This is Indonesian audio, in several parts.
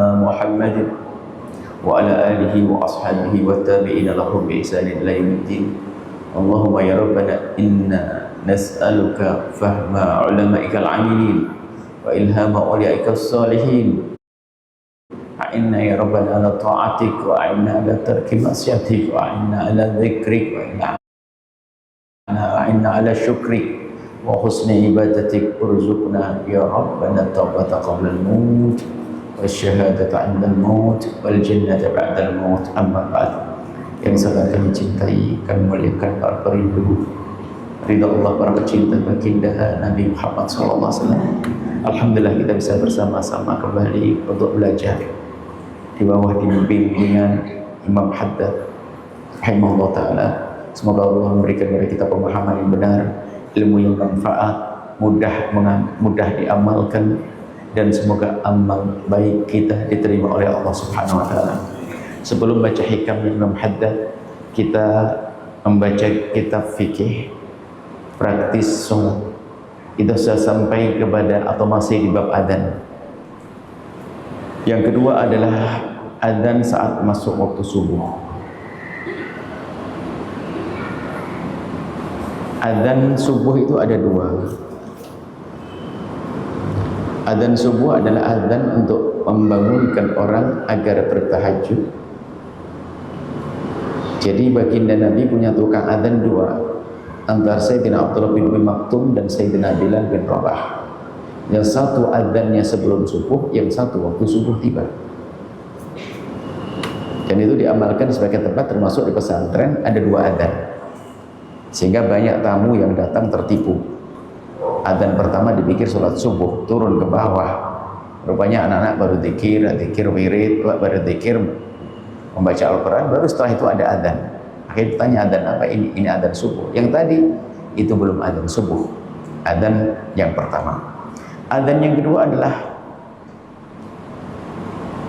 محمد وعلى آله وأصحابه والتابعين لهم بإحسان إلى يوم الدين. اللهم يا ربنا إنا نسألك فهم علمائك العاملين وإلهام أوليائك الصالحين. أعنا يا ربنا على طاعتك وأعنا على ترك معصيتك وأعنا على ذكرك وأعنا على شكرك وحسن عبادتك. ارزقنا يا ربنا التوبة قبل الموت والشهادة عند الموت والجنة بعد الموت. Amma ba'd. Yang sangat kami cintai, kami muliakan para perindu ridha Allah, para pecinta baginda Nabi Muhammad SAW. Alhamdulillah kita bisa bersama-sama kembali untuk belajar di bawah bimbingan Imam Haddad rahimahullah ta'ala. Semoga Allah memberikan kepada kita pemahaman yang benar, ilmu yang bermanfaat, mudah diamalkan, dan semoga amal baik kita diterima oleh Allah Subhanahu wa taala. Sebelum baca hikam Imam Haddad, kita membaca kitab fikih praktis sholat. Kita sudah sampai kepada atau masih di bab adzan. Yang kedua adalah adzan saat masuk waktu subuh. Adzan subuh itu ada dua. Adzan subuh adalah adzan untuk membangunkan orang agar bertahajud. Jadi baginda Nabi punya tukang adzan dua, antara Sayyidina Abdullah bin Umi Maktum dan Sayyidina Bilal bin Rabah. Yang satu adzannya sebelum subuh, yang satu waktu subuh tiba. Dan itu diamalkan sebagai tempat, termasuk di pesantren ada dua adzan, sehingga banyak tamu yang datang tertipu. Adzan pertama dipikir sholat subuh, turun ke bawah, rupanya anak-anak baru zikir wirid, baru zikir membaca Al-Quran, baru setelah itu ada adzan. Akhirnya ditanya adzan apa ini? Ini adzan subuh. Yang tadi itu belum adzan subuh, adzan yang pertama. Adzan yang kedua adalah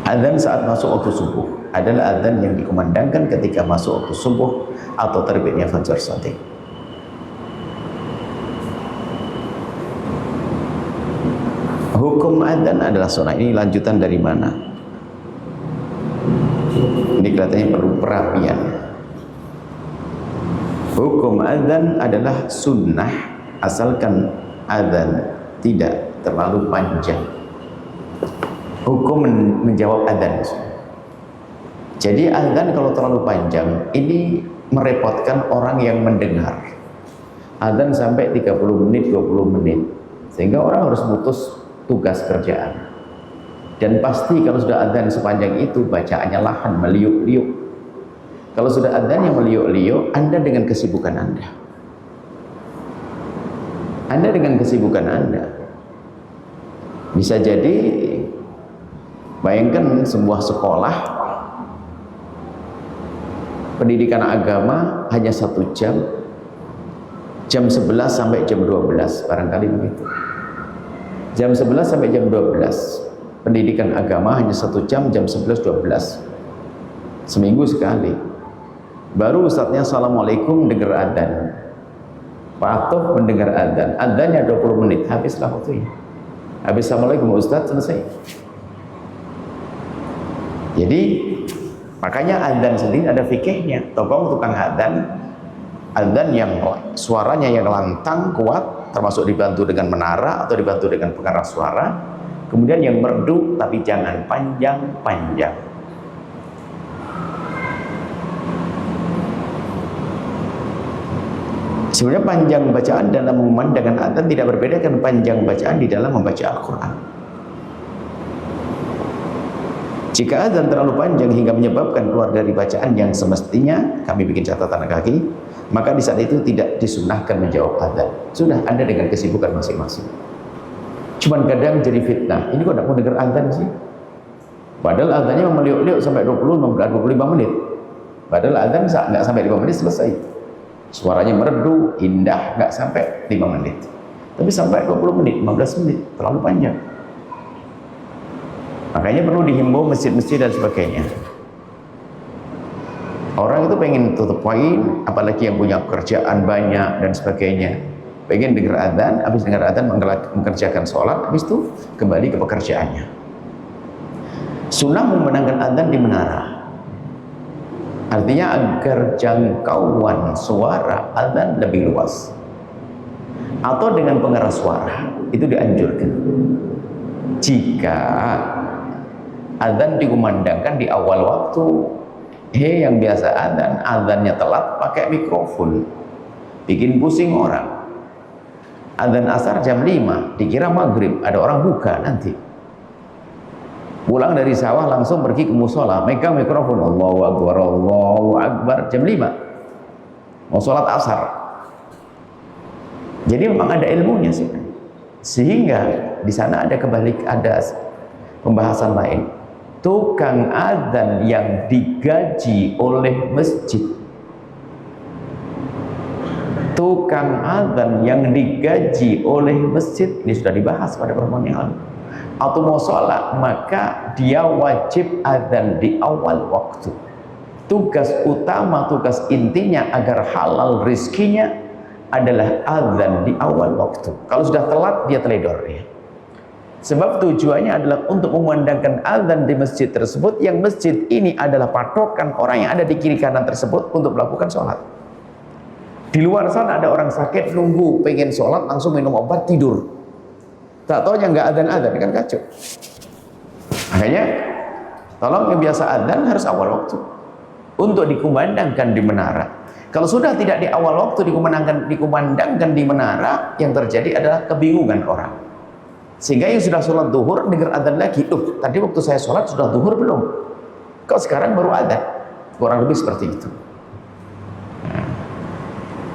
adzan saat masuk waktu subuh, adalah adzan yang dikumandangkan ketika masuk waktu subuh atau terbitnya fajar shadiq. Hukum adzan adalah sunnah. Ini lanjutan dari mana? Ini kelihatannya perlu perapian. Hukum adzan adalah sunnah asalkan adzan tidak terlalu panjang. Hukum menjawab adzan. Jadi adzan kalau terlalu panjang ini merepotkan orang yang mendengar. Adzan sampai 30 menit, 20 menit, sehingga orang harus putus tugas kerjaan. Dan pasti kalau sudah adzan sepanjang itu bacaannya lahan, meliuk-liuk. Kalau sudah adzan yang meliuk-liuk, Anda dengan kesibukan Anda dengan kesibukan Anda bisa jadi, bayangkan sebuah sekolah pendidikan agama hanya 1 jam, jam 11 sampai jam 12, barangkali begitu. Jam 11 sampai jam 12 pendidikan agama hanya 1 jam, jam 11-12 seminggu sekali. Baru ustadznya assalamualaikum dengar adzan, patuh mendengar adzan, adzannya 20 menit, habislah waktunya. Habis assalamualaikum ustadz, selesai. Jadi makanya adzan sendiri ada fikihnya. Tolong tukang adzan yang suaranya yang lantang kuat, termasuk dibantu dengan menara atau dibantu dengan pengeras suara. Kemudian yang merdu, tapi jangan panjang-panjang. Sebenarnya panjang bacaan dalam memandangkan adzan tidak berbeda dengan panjang bacaan di dalam membaca Al-Quran. Jika adzan terlalu panjang hingga menyebabkan keluar dari bacaan yang semestinya, kami bikin catatan kaki, maka di saat itu tidak disunahkan menjawab adzan. Sudah, Anda dengan kesibukan masing-masing. Cuman kadang jadi fitnah, ini kok tidak mau dengar adzan sih? Padahal adzannya meliuk-liuk sampai 25 menit. Padahal adzan nggak sampai 5 menit selesai. Suaranya merdu, indah, nggak sampai 5 menit. Tapi sampai 20 menit, 15 menit, terlalu panjang. Makanya perlu dihimbau masjid-masjid dan sebagainya. Orang itu pengen tutup poin, apalagi yang punya pekerjaan banyak dan sebagainya. Pengen dengar adzan, habis dengar adzan mengerjakan sholat, habis itu kembali ke pekerjaannya. Sunnah memandangkan adzan di menara, artinya agar jangkauan suara adzan lebih luas, atau dengan pengeras suara. Itu dianjurkan jika adzan dikumandangkan di awal waktu. Yang biasa adzannya telat pakai mikrofon, bikin pusing orang. Adzan asar jam 5 dikira maghrib, ada orang buka nanti. Pulang dari sawah langsung pergi ke musola, megang mikrofon, Allahu Akbar, jam 5 mau sholat asar. Jadi memang ada ilmunya sih, sehingga di sana ada pembahasan lain. Tukang adzan yang digaji oleh masjid, tukang adzan yang digaji oleh masjid, ini sudah dibahas pada pertemuan yang lalu, atau mau sholat, maka dia wajib adzan di awal waktu. Tugas utama, tugas intinya agar halal rizkinya adalah adzan di awal waktu. Kalau sudah telat, dia teledor ya. Sebab tujuannya adalah untuk memandangkan adzan di masjid tersebut, yang masjid ini adalah patokan orang yang ada di kiri kanan tersebut untuk melakukan sholat. Di luar sana ada orang sakit nunggu pengen sholat, langsung minum obat tidur, tak taunya nggak adzan-adzan, kan kacau. Makanya tolong yang biasa adzan harus awal waktu untuk dikumandangkan di menara. Kalau sudah tidak di awal waktu dikumandangkan di menara, yang terjadi adalah kebingungan orang, sehingga yang sudah sholat duhur dengar adzan lagi, tadi waktu saya sholat sudah duhur belum, kok sekarang baru adzan. Kurang lebih seperti itu.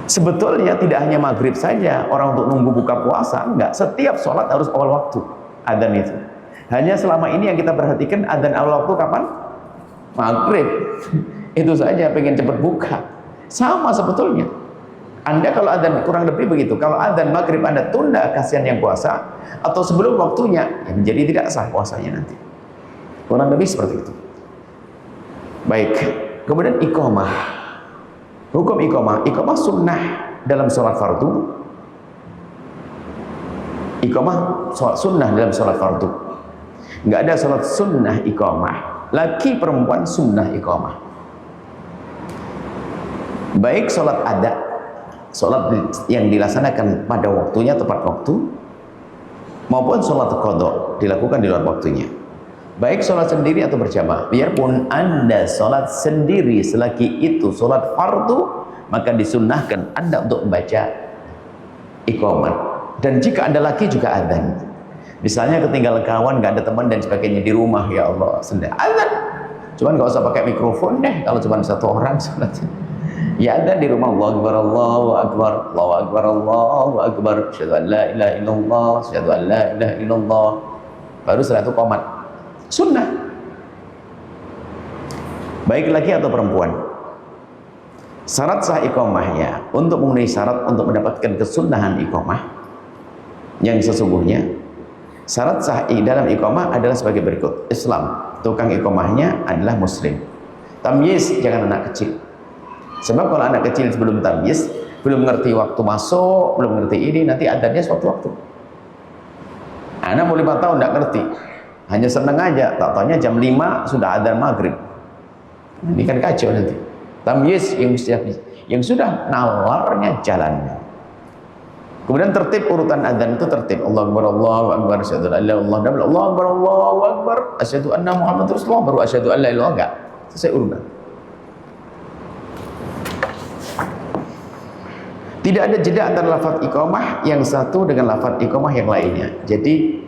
Sebetulnya tidak hanya maghrib saja orang untuk nunggu buka puasa, enggak, setiap sholat harus awal waktu adzan itu. Hanya selama ini yang kita perhatikan adzan awal waktu kapan? Maghrib. Itu saja, pengen cepat buka. Sama sebetulnya. Anda kalau adzan kurang lebih begitu. Kalau adzan maghrib Anda tunda, kasihan yang puasa, atau sebelum waktunya, ya menjadi tidak sah puasanya nanti. Kurang lebih seperti itu. Baik. Kemudian iqamah. Hukum iqamah sunnah dalam sholat fardu. Iqamah sholat sunnah dalam sholat fardu. Nggak ada sholat sunnah iqamah. Laki perempuan sunnah iqamah. Baik sholat ada, sholat yang dilaksanakan pada waktunya, tepat waktu, maupun sholat qadha dilakukan di luar waktunya. Baik sholat sendiri atau berjamaah, biarpun Anda sholat sendiri selagi itu sholat fardu, maka disunnahkan Anda untuk membaca iqamat. Dan jika Anda laki juga adzan. Misalnya ketinggalan kawan, nggak ada teman dan sebagainya di rumah, ya Allah, sudah adzan. Cuman nggak usah pakai mikrofon deh, kalau cuma satu orang sholat. Ya adzan di rumah, Allahu Akbar, Allahu Akbar, Allahu Akbar, Allahu Akbar, asyhadu an la ilaha illallah, asyhadu an la ilaha illallah. Baru setelah itu qomat. Sunnah. Baik laki atau perempuan. Syarat sah iqamahnya, untuk memenuhi syarat untuk mendapatkan kesunnahan iqamah yang sesungguhnya, syarat sah dalam iqamah adalah sebagai berikut. Islam, tukang iqamahnya adalah muslim. Tamyiz, jangan anak kecil. Sebab kalau anak kecil sebelum tamyiz, belum ngerti waktu masuk, belum ngerti ini, nanti adzannya suatu waktu. Anak mau 5 tahun tidak ngerti, hanya seneng aja, tak taunya jam 5 sudah adzan maghrib. Ini kan kacau nanti. Tamyiz yang sudah nalarnya jalannya. Kemudian tertib urutan adzan itu tertib. Allahu Akbar, Allahu Akbar, asyhadu an la ilaha illallah, Allahu Akbar, Allahu Akbar, asyhadu anna Muhammadar Rasulullah, baru asyhadu an la ilaha illallah. Enggak. Selesai urutan. Tidak ada jeda antara lafaz iqamah yang satu dengan lafaz iqamah yang lainnya. Jadi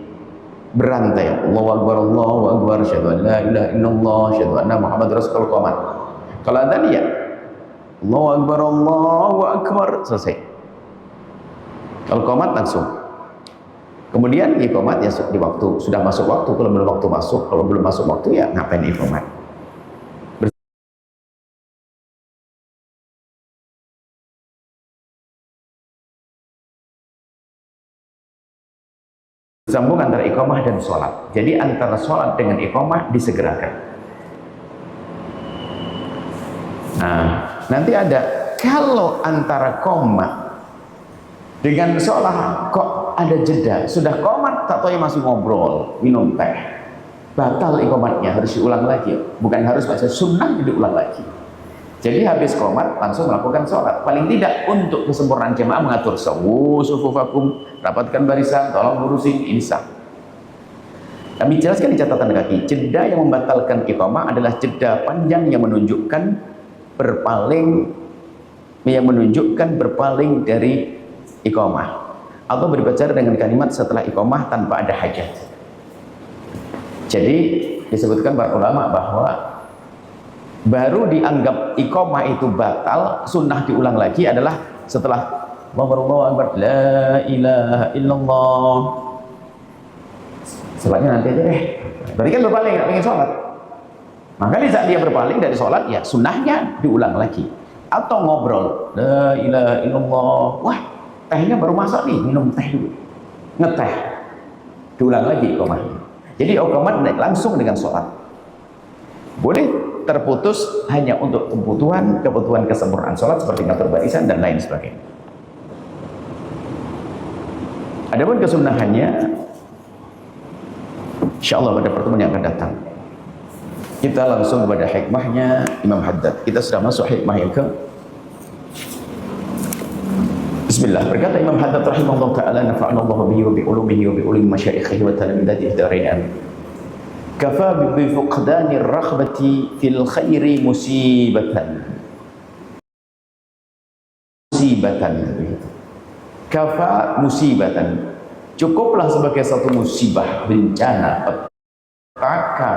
berantai. Allahu Akbar, Allahu Akbar, asyhadu an la ilaha illallah, asyhadu anna Muhammadar Rasulullah, qomat. Kalau adzan ya Allahu Akbar, Allahu Akbar, selesai. Kalau qomat langsung. Kemudian iqamat ya di waktu, sudah masuk waktu, kalau belum waktu masuk, kalau belum masuk waktu ya ngapain iqamat. Sambung antara iqamah dan sholat. Jadi antara sholat dengan iqamah disegerakan. Nah, nanti ada, kalau antara qomat dengan sholat kok ada jeda, sudah qomat tak tahu masih ngobrol, minum teh. batal iqamatnya, harus diulang lagi. Bukan harus baca sunnah, diulang lagi. Jadi habis qomat langsung melakukan sholat. Paling tidak untuk kesempurnaan jemaah mengatur sawu sufufakum, rapatkan barisan, tolong lurusin, ini sah. Kami jelaskan di catatan kaki, jeda yang membatalkan iqamah adalah jeda panjang yang menunjukkan berpaling dari iqamah, atau berbicara dengan kalimat setelah iqamah tanpa ada hajat. Jadi disebutkan para ulama bahwa baru dianggap iqamah itu batal, sunnah diulang lagi adalah setelah Allahu Akbar, la ilaha illallah. Setelahnya nanti aja deh. Berarti kan berpaling, nggak pengen sholat. Maka di saat dia berpaling dari sholat, ya sunnahnya diulang lagi. Atau ngobrol, la ilaha illallah. Wah, tehnya baru masak nih, minum teh dulu. Ngeteh. Diulang lagi iqamahnya. Jadi iqamah langsung dengan sholat. Boleh terputus hanya untuk kebutuhan kesempurnaan sholat seperti ngatur barisan dan lain sebagainya. Adapun kesunahannya, insyaallah pada pertemuan yang akan datang kita langsung kepada hikmahnya Imam Haddad. Kita sudah masuk hikmah yang ke Bismillah. Berkata Imam Haddad rahimahullah ta'ala, nafa'anallahu bihi wa bi ulumihi wa bi ulumi masyaikhihi wa talamidatihi darain amin. Kafa bi fuqdani ar-raghbati fil khairi musibatan. Kafa musibatan. Cukuplah sebagai satu musibah, bencana, petaka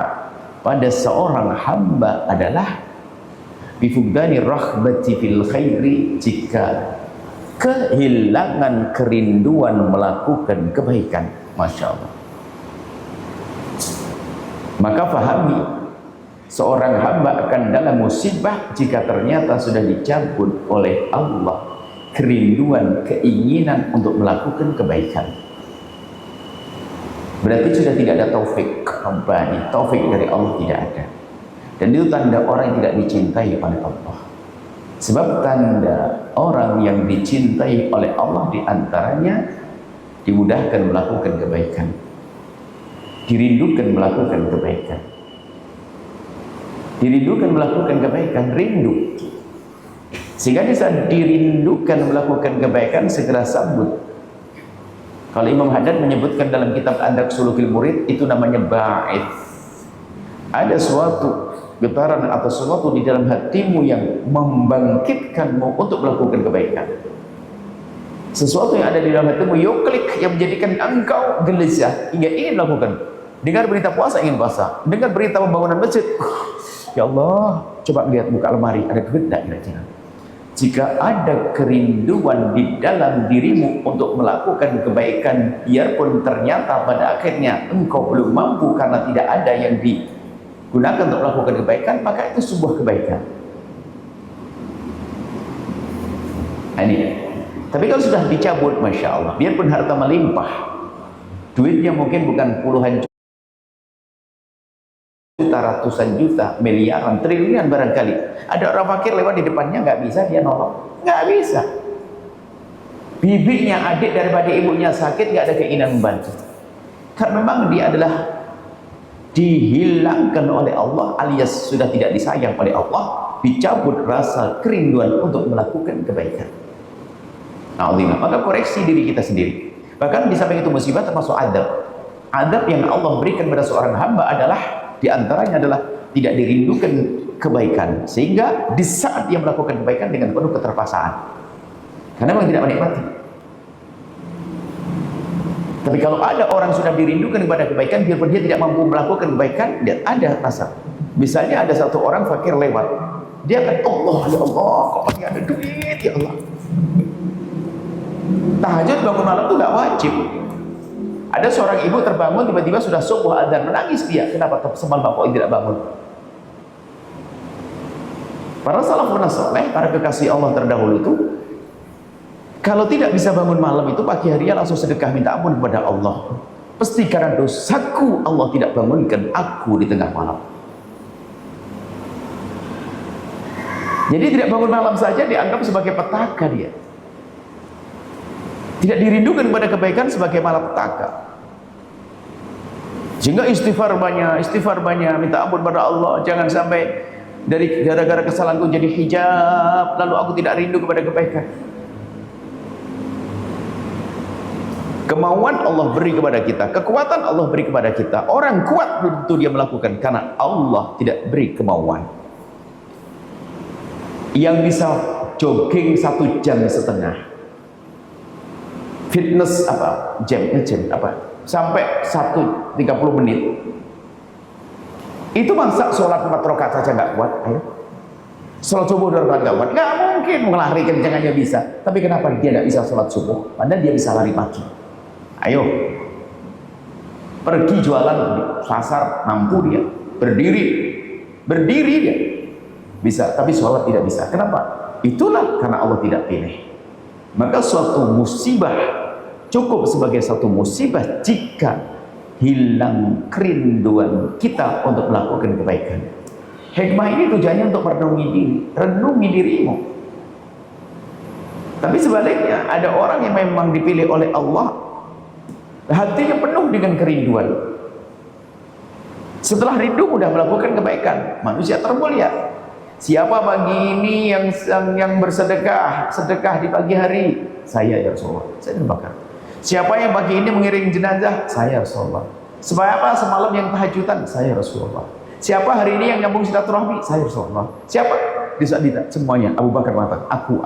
pada seorang hamba adalah bi fuqdani ar-raghbati fil khairi, jika kehilangan kerinduan melakukan kebaikan. Masya Allah. Maka fahami, seorang hamba akan dalam musibah jika ternyata sudah dicabut oleh Allah kerinduan, keinginan untuk melakukan kebaikan. Berarti sudah tidak ada taufik Rabbani, taufik dari Allah tidak ada. Dan itu tanda orang yang tidak dicintai oleh Allah. Sebab tanda orang yang dicintai oleh Allah diantaranya dimudahkan melakukan kebaikan, dirindukan melakukan kebaikan, rindu. Sehingga di saat dirindukan melakukan kebaikan, segera sambut. Kalau Imam Haddad menyebutkan dalam kitab Adab Sulukil Murid, itu namanya ba'id. Ada suatu getaran atau sesuatu di dalam hatimu yang membangkitkanmu untuk melakukan kebaikan. Sesuatu yang ada di dalam hatimu yuklik, yang menjadikan engkau gelisah hingga ingin melakukan. Dengar berita puasa ingin puasa, dengar berita pembangunan masjid, ya Allah, coba lihat buka lemari, ada duit enggak kira-kira. Jika ada kerinduan di dalam dirimu untuk melakukan kebaikan, biarpun ternyata pada akhirnya engkau belum mampu karena tidak ada yang digunakan untuk melakukan kebaikan, maka itu sebuah kebaikan. Ini. Tapi kalau sudah dicabut, Masya Allah, biarpun harta melimpah, duitnya mungkin bukan puluhan juta, ratusan juta, miliaran, triliunan barangkali. Ada orang fakir lewat di depannya, nggak bisa dia nolong, nggak bisa. Bibinya, adik daripada ibunya sakit, nggak ada keinginan membantu. Karena memang dia adalah dihilangkan oleh Allah, alias sudah tidak disayang oleh Allah, dicabut rasa kerinduan untuk melakukan kebaikan. Na'udzubillah. Maka koreksi diri kita sendiri. Bahkan di samping itu musibah termasuk adab. Adab yang Allah berikan pada seorang hamba adalah, diantaranya adalah tidak dirindukan kebaikan, sehingga di saat dia melakukan kebaikan dengan penuh keterpaksaan, karena memang tidak menikmati. Tapi kalau ada orang sudah dirindukan kepada kebaikan, biarpun dia tidak mampu melakukan kebaikan, dia ada rasa. Misalnya ada satu orang fakir lewat, dia akan, Allah, ya Allah, kok masih ada duit, ya Allah. Tahajud bangun malam itu gak wajib. Ada seorang ibu terbangun, tiba-tiba sudah subuh adzan, menangis dia. Kenapa semalam kok tidak bangun? Para salafun saleh, para kekasih Allah terdahulu itu, kalau tidak bisa bangun malam itu, pagi harinya langsung sedekah minta ampun kepada Allah. Pasti karena dosaku Allah tidak bangunkan aku di tengah malam. Jadi tidak bangun malam saja dianggap sebagai petaka dia. Tidak dirindukan kepada kebaikan sebagai malapetaka. Sehingga istighfar banyak, minta ampun pada Allah. Jangan sampai dari gara-gara kesalahanku jadi hijab, lalu aku tidak rindu kepada kebaikan. Kemauan Allah beri kepada kita, kekuatan Allah beri kepada kita. Orang kuat tentu dia melakukan karena Allah tidak beri kemauan. Yang bisa jogging 1,5 jam, fitness sampai 30 menit, itu masa sholat 4 rakaat saja nggak kuat? Ayo, sholat subuh 2 rakaat nggak kuat? Nggak mungkin. Lari kencang aja bisa, tapi kenapa dia nggak bisa sholat subuh padahal dia bisa lari pagi? Ayo, pergi jualan di pasar mampu dia, berdiri dia bisa, tapi sholat tidak bisa. Kenapa? Itulah karena Allah tidak pilih. Maka suatu musibah cukup sebagai satu musibah jika hilang kerinduan kita untuk melakukan kebaikan. Hikmah ini tujuannya untuk renungi dirimu. Tapi sebaliknya, ada orang yang memang dipilih oleh Allah, hatinya penuh dengan kerinduan. Setelah rindu mudah melakukan kebaikan, manusia termulia. Siapa pagi ini yang bersedekah di pagi hari? Saya ya Rasulullah, saya terbakar. Siapa yang pagi ini mengiring jenazah? Saya Rasulullah. Siapa semalam yang tahajudan? Saya Rasulullah. Siapa hari ini yang nyambung silaturahmi? Saya Rasulullah. Siapa? Bisa semuanya. Abu Bakar mengatakan, aku.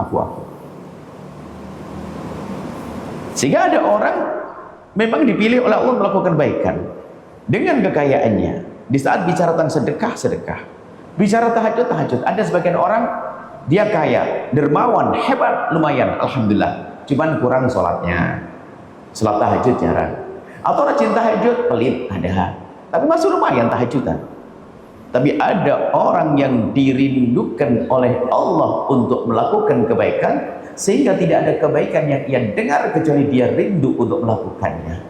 Sehingga ada orang memang dipilih oleh Allah melakukan kebaikan dengan kekayaannya. Di saat bicara tentang sedekah. Bicara tahajud. Ada sebagian orang dia kaya, dermawan, hebat, lumayan, alhamdulillah. Cuman kurang sholatnya, sholat tahajud jarang. Atau rajin tahajud, pelit ada, tapi masih lumayan tahajudan. Tapi ada orang yang dirindukan oleh Allah untuk melakukan kebaikan, sehingga tidak ada kebaikan yang ia dengar kecuali dia rindu untuk melakukannya.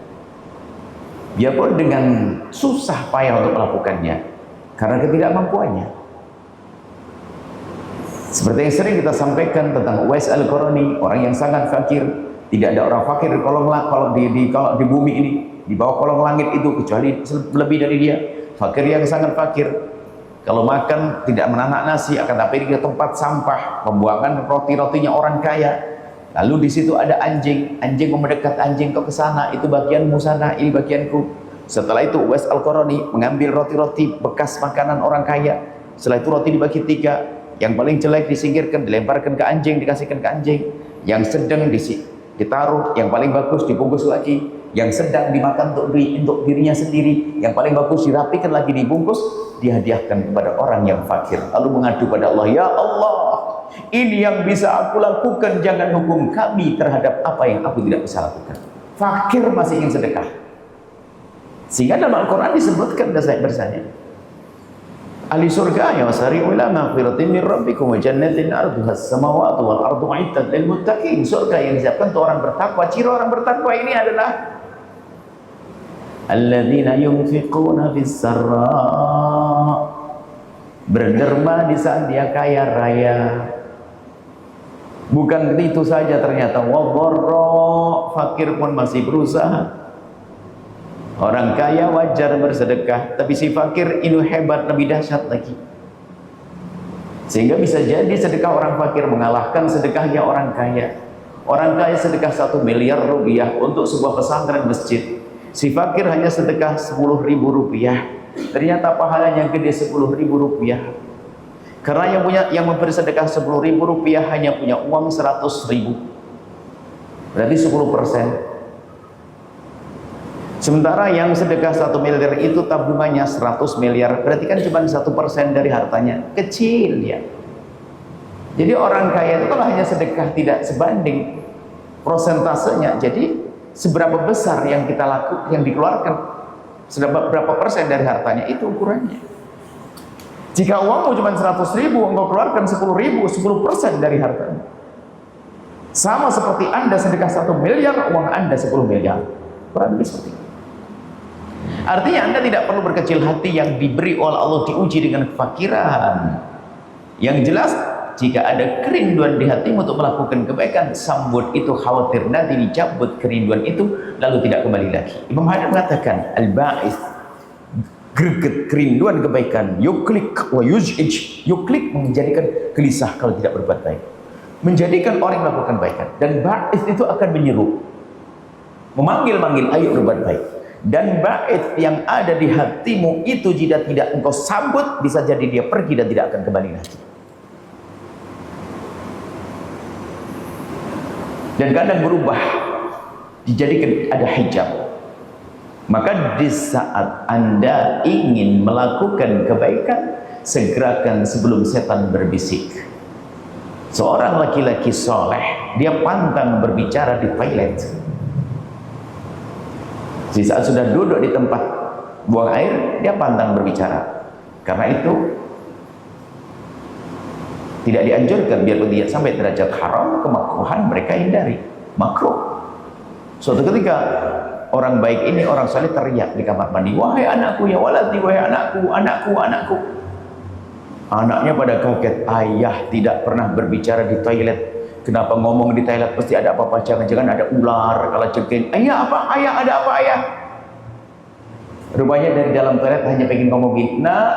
Biarpun dengan susah payah untuk melakukannya, karena ketidakmampuannya. Seperti yang sering kita sampaikan tentang Uwais Al-Qarni, orang yang sangat fakir. Tidak ada orang fakir di kalau di bumi ini, di bawah kolong langit itu, kecuali lebih dari dia. Fakir yang sangat fakir. Kalau makan tidak menanak nasi, akan tapi di tempat sampah, pembuangan roti-rotinya orang kaya. Lalu di situ ada anjing mendekat, anjing kok ke sana, itu bagianmu sana, ini bagianku. Setelah itu Uwais Al-Qarni mengambil roti-roti bekas makanan orang kaya. Setelah itu roti dibagi 3. Yang paling jelek disingkirkan, dilemparkan ke anjing, dikasihkan ke anjing. Yang sedang ditaruh, yang paling bagus dibungkus lagi. Yang sedang dimakan untuk dirinya sendiri. Yang paling bagus dirapikan lagi, dibungkus, dihadiahkan kepada orang yang fakir. Lalu mengadu pada Allah, ya Allah, ini yang bisa aku lakukan, jangan hukum kami terhadap apa yang aku tidak bisa lakukan. Fakir masih ingin sedekah. Sehingga dalam Al-Quran disebutkan bersanya, ahli surga ya wasari'u ila maghfiratin min rabbikum wa jannatin arduha as-samawati wal ardu uiddat lil muttaqin. Surga yang disiapkan untuk orang bertakwa. Ciri orang bertakwa ini adalah alladzina yunfiquna fis sarra, berderma di saat dia kaya raya. Bukan itu saja, ternyata wadharra, fakir pun masih berusaha. Orang kaya wajar bersedekah, tapi si fakir ini hebat, lebih dahsyat lagi. Sehingga bisa jadi sedekah orang fakir mengalahkan sedekahnya orang kaya. Orang kaya sedekah 1 miliar rupiah untuk sebuah pesantren masjid. Si fakir hanya sedekah 10.000 rupiah. Ternyata pahalanya gede 10.000 rupiah. Karena yang memberi sedekah 10.000 rupiah hanya punya uang 100.000. Berarti 10%. Sementara yang sedekah 1 miliar itu tabungannya 100 miliar, berarti kan cuma 1% dari hartanya, kecil ya. Jadi orang kaya itu kalau hanya sedekah tidak sebanding prosentasenya, jadi seberapa besar yang kita lakukan, yang dikeluarkan, berapa persen dari hartanya, itu ukurannya. Jika uangmu cuma 100.000, engkau keluarkan 10.000, 10% dari hartanya. Sama seperti Anda sedekah 1 miliar, uang Anda 10 miliar. Kurang lebih seperti itu. Artinya Anda tidak perlu berkecil hati, yang diberi oleh Allah diuji dengan kefakiran. Yang jelas, jika ada kerinduan di hatimu untuk melakukan kebaikan, sambut itu, khawatir nanti dicabut kerinduan itu, lalu tidak kembali lagi. Imam Haddad mengatakan, al-ba'is greget, kerinduan kebaikan. Yuklik wa yuz'ij. Yuklik menjadikan gelisah kalau tidak berbuat baik, menjadikan orang melakukan kebaikan. Dan ba'ith itu akan menyeru, memanggil-manggil, ayo berbuat baik. Dan ba'ith yang ada di hatimu itu jika tidak engkau sambut, bisa jadi dia pergi dan tidak akan kembali lagi. Dan kadang berubah, dijadikan ada hijab. Maka di saat Anda ingin melakukan kebaikan, segerakan sebelum setan berbisik. Seorang laki-laki soleh, dia pantang berbicara di toilet. Di saat sudah duduk di tempat buang air, dia pantang berbicara. Karena itu tidak dianjurkan, biarpun tidak sampai derajat haram, kemakruhan mereka hindari. Makruh. Suatu ketika orang baik ini, orang saleh teriak di kamar mandi, wahai anakku ya waladi, wahai anakku, anakku, anakku. Anaknya pada kaget, ayah tidak pernah berbicara di toilet. Kenapa ngomong di toilet? Pasti ada apa-apa, jangan-jangan ada ular, kalau jengking. Ayah apa? Ayah ada apa ayah? Rupanya dari dalam toilet hanya pengen ngomong gini, nah,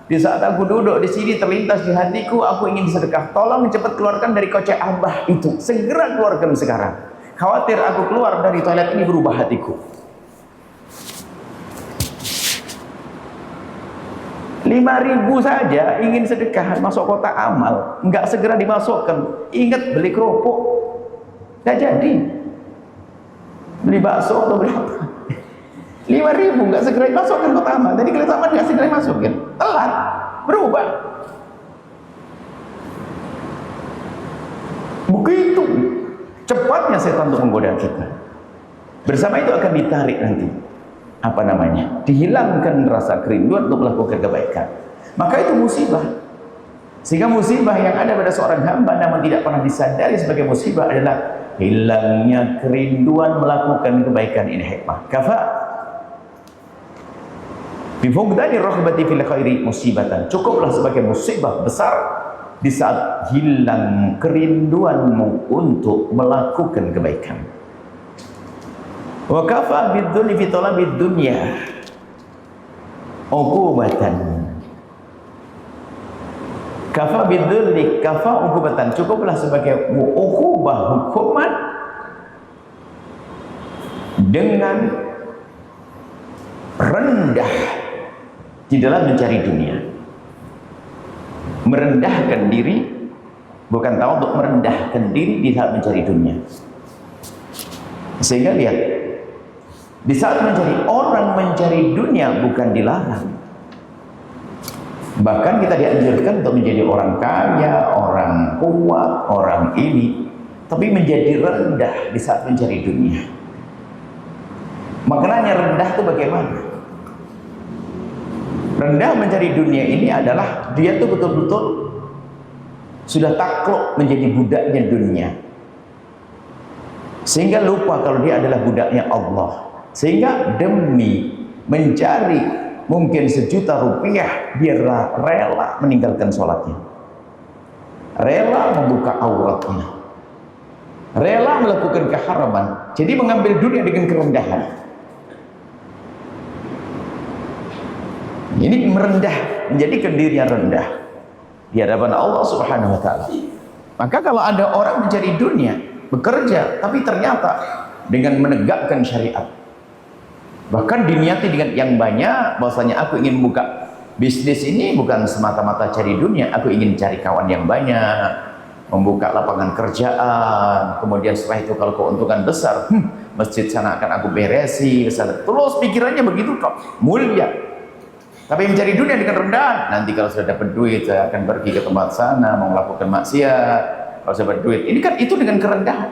di saat aku duduk di sini terlintas di hatiku, aku ingin sedekah. Tolong cepat keluarkan dari kocek abah itu. Segera keluarkan sekarang. Khawatir aku keluar dari toilet ini berubah hatiku. 5.000 saja ingin sedekah masuk kotak amal, enggak segera dimasukkan. Ingat beli kerupuk, enggak jadi. Beli bakso atau berapa? 5.000 enggak segera dimasukkan kotak amal. Jadi kotak amal enggak segera dimasukin. Telat, berubah. Begitu cepatnya setan untuk menggoda kita. Bersama itu akan ditarik nanti, apa namanya, dihilangkan rasa kerinduan untuk melakukan kebaikan. Maka itu musibah. Sehingga musibah yang ada pada seorang hamba namun tidak pernah disadari sebagai musibah adalah hilangnya kerinduan melakukan kebaikan. Ini hikmah. Kafa bifugdani rahbati fil khairi musibatan. Cukuplah sebagai musibah besar di saat hilang kerinduanmu untuk melakukan kebaikan. Wa kafa bidzulli fi talabid dunya uqubatan. Kafa bidzulli, kafa uqubatan, cukuplah sebagai uqubah, hukuman dengan rendah di dalam mencari dunia. Merendahkan diri, bukan tahu untuk merendahkan diri di saat mencari dunia. Sehingga lihat, di saat mencari dunia bukan dilarang. Bahkan kita dianjurkan untuk menjadi orang kaya, orang kuat, orang ini, tapi menjadi rendah di saat mencari dunia. Maknanya rendah itu bagaimana? Rendah mencari dunia ini adalah dia tuh betul-betul sudah takluk menjadi budaknya dunia, sehingga lupa kalau dia adalah budaknya Allah. Sehingga demi mencari mungkin 1 juta rupiah, dia rela meninggalkan sholatnya, rela membuka auratnya, rela melakukan keharaman. Jadi mengambil dunia dengan kerendahan. Ini merendah, menjadikan dirinya rendah di hadapan Allah Subhanahu wa taala. Maka kalau ada orang mencari dunia, bekerja, tapi ternyata dengan menegakkan syariat, bahkan diniati dengan yang banyak, bahwasanya aku ingin buka bisnis ini bukan semata-mata cari dunia, aku ingin cari kawan yang banyak, membuka lapangan kerjaan, kemudian setelah itu kalau keuntungan besar, masjid sana akan aku beresi, terus pikirannya begitu kok, mulia. Tapi mencari dunia dengan rendah, nanti kalau sudah dapat duit saya akan pergi ke tempat sana, mau melakukan maksiat. Kalau saya dapat duit, ini kan itu dengan kerendahan.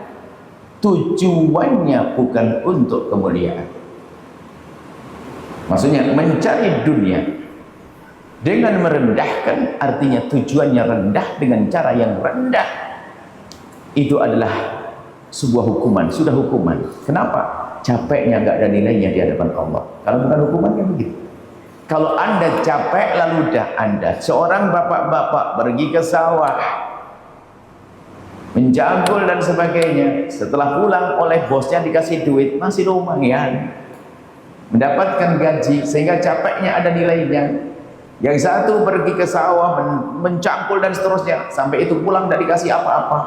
Tujuannya bukan untuk kemuliaan. Maksudnya mencari dunia dengan merendahkan, artinya tujuannya rendah dengan cara yang rendah. Itu adalah sebuah hukuman, sudah hukuman. Kenapa? Capeknya nggak ada nilainya di hadapan Allah. Kalau bukan hukumannya begitu. Kalau Anda capek lalu Anda seorang bapak-bapak pergi ke sawah menjagul dan sebagainya, setelah pulang oleh bosnya dikasih duit, masih lumayan. mendapatkan gaji sehingga capeknya ada nilainya. Yang satu pergi ke sawah mencangkul dan seterusnya, sampai itu pulang tidak dikasih apa-apa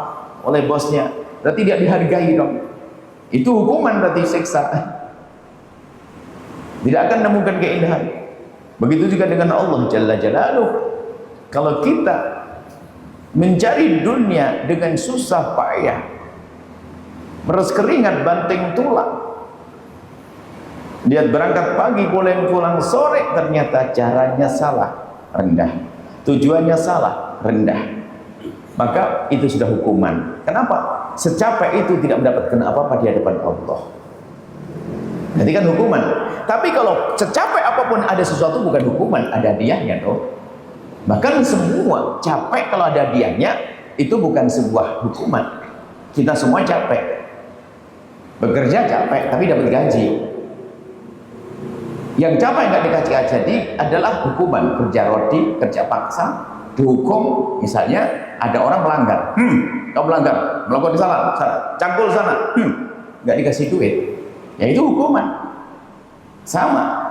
oleh bosnya, berarti tidak dihargai dong. Itu hukuman, berarti siksa. Tidak akan menemukan keindahan. Begitu juga dengan Allah Jalla Jalaluh. Kalau kita mencari dunia dengan susah payah, meres keringat banting tulang, lihat berangkat pagi pulang sore, ternyata caranya salah, rendah. Tujuannya salah, rendah. Maka itu sudah hukuman. Kenapa? Secapek itu tidak mendapatkan apa-apa di hadapan Allah. Nanti kan hukuman. Tapi kalau secapek apapun ada sesuatu bukan hukuman, ada hadiahnya toh. Bahkan semua capek kalau ada hadiahnya itu bukan sebuah hukuman. Kita semua capek. Bekerja capek tapi dapat gaji. Yang capek nggak dikasih gaji adalah hukuman, kerja rodi, kerja paksa, dihukum. Misalnya ada orang melanggar, kau melanggar, melakukan kesalahan, cangkul sana, nggak dikasih duit, ya itu hukuman. Sama,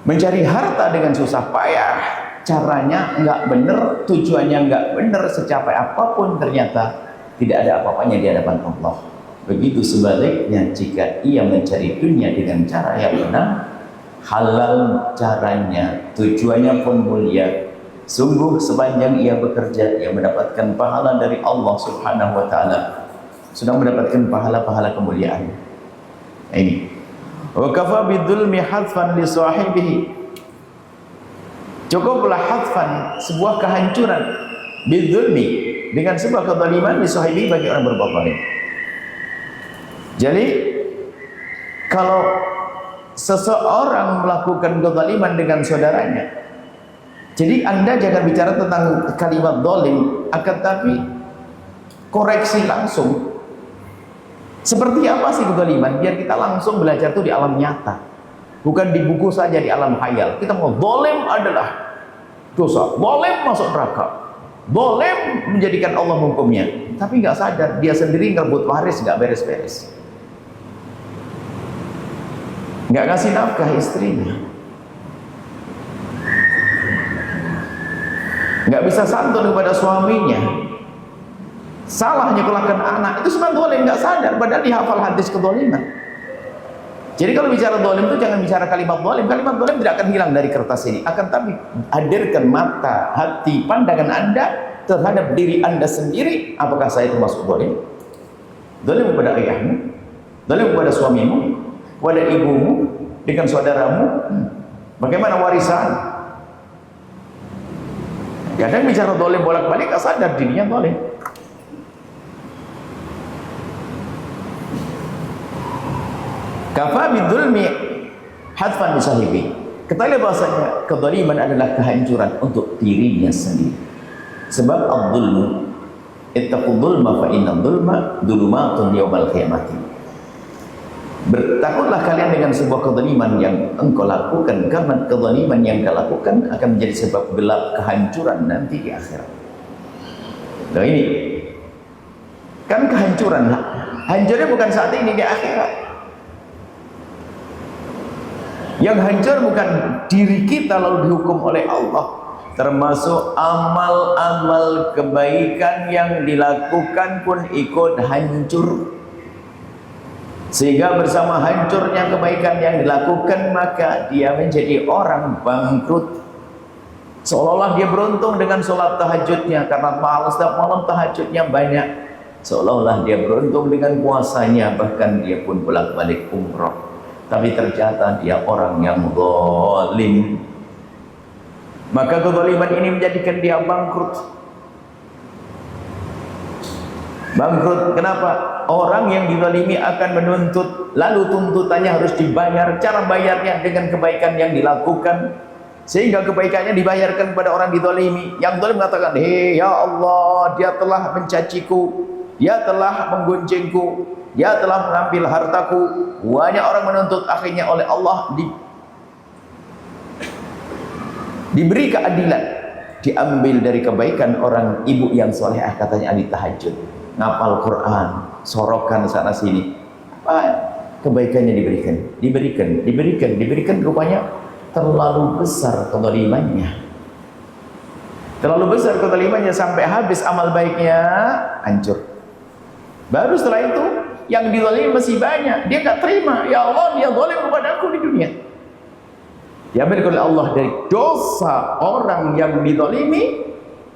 mencari harta dengan susah payah, caranya nggak bener, tujuannya nggak bener, secapek apapun ternyata tidak ada apa-apanya di hadapan Allah. Begitu sebaliknya jika ia mencari dunia dengan cara yang benar, halal caranya, tujuannya pun mulia, sungguh sepanjang ia bekerja, ia mendapatkan pahala dari Allah Subhanahu wa ta'ala, sudah mendapatkan pahala-pahala kemuliaan. Ini wa kafa bidzulmi hadfan li sahibihi, cukuplah hadfan, sebuah kehancuran, bidzulmi, dengan sebuah kezaliman, li sahibihi, bagi orang berbuat zalim. Jadi kalau seseorang melakukan kezaliman dengan saudaranya, jadi Anda jangan bicara tentang kalimat zalim, akan tapi koreksi langsung. Seperti apa sih kezaliman? Biar kita langsung belajar itu di alam nyata, bukan di buku saja, di alam khayal. Kita mau zalim adalah dosa, zalim masuk neraka, zalim menjadikan Allah menghukumnya, tapi nggak sadar dia sendiri ngerebut waris, nggak beres-beres, nggak ngasih nafkah istrinya, nggak bisa santun kepada suaminya, salah nyekolahkan anak, itu semua zalim, nggak sadar, padahal dihafal hadis kezaliman. Jadi kalau bicara zalim itu jangan bicara kalimat zalim. Kalimat zalim tidak akan hilang dari kertas ini, akan tapi hadirkan mata, hati, pandangan Anda terhadap diri Anda sendiri. Apakah saya itu masuk zalim? Zalim kepada ayahmu, zalim kepada suamimu, kepada ibumu, dengan saudaramu, bagaimana warisan? Kadang bicara zalim bolak-balik, gak sadar dirinya zalim. Kafa bidzulmi hadfan li sahibi. Ketahuilah bahasanya kezaliman adalah kehancuran untuk dirinya sendiri. Sebab adzulmu, ittaqul dzulma fa inna dzulma dzulumatun yaumal qiyamati. Bertakutlah kalian dengan sebuah kezaliman yang engkau lakukan, karena kezaliman yang kau lakukan akan menjadi sebab gelap kehancuran nanti di akhirat. Nah ini kan kehancuran, hancurnya bukan saat ini, di akhirat. Yang hancur bukan diri kita lalu dihukum oleh Allah, termasuk amal-amal kebaikan yang dilakukan pun ikut hancur. Sehingga bersama hancurnya kebaikan yang dilakukan, maka dia menjadi orang bangkrut. Seolah-olah dia beruntung dengan sholat tahajudnya, karena setiap malam tahajudnya banyak. Seolah-olah dia beruntung dengan puasanya, bahkan dia pun bolak-balik umroh. Tapi ternyata dia orang yang zalim. Maka kezaliman ini menjadikan dia bangkrut. Bangkrut kenapa? Orang yang dizalimi akan menuntut, lalu tuntutannya harus dibayar. Cara bayarnya dengan kebaikan yang dilakukan, sehingga kebaikannya dibayarkan kepada orang dizalimi. Yang zalim mengatakan, "Hei ya Allah, dia telah mencaciku, dia telah menggunjingku, dia telah mengambil hartaku." Banyak orang menuntut, akhirnya oleh Allah diberi keadilan, diambil dari kebaikan orang ibu yang solehah, katanya ahli tahajud, ngapal Quran, sorokan sana sini. kebaikannya diberikan, rupanya terlalu besar kezalimannya. Terlalu besar kezalimannya sampai habis amal baiknya, hancur. Baru setelah itu yang dizalimi masih banyak, dia nggak terima. Ya Allah, dia zalim kepada aku di dunia. Diambil oleh Allah dari dosa orang yang dizalimi,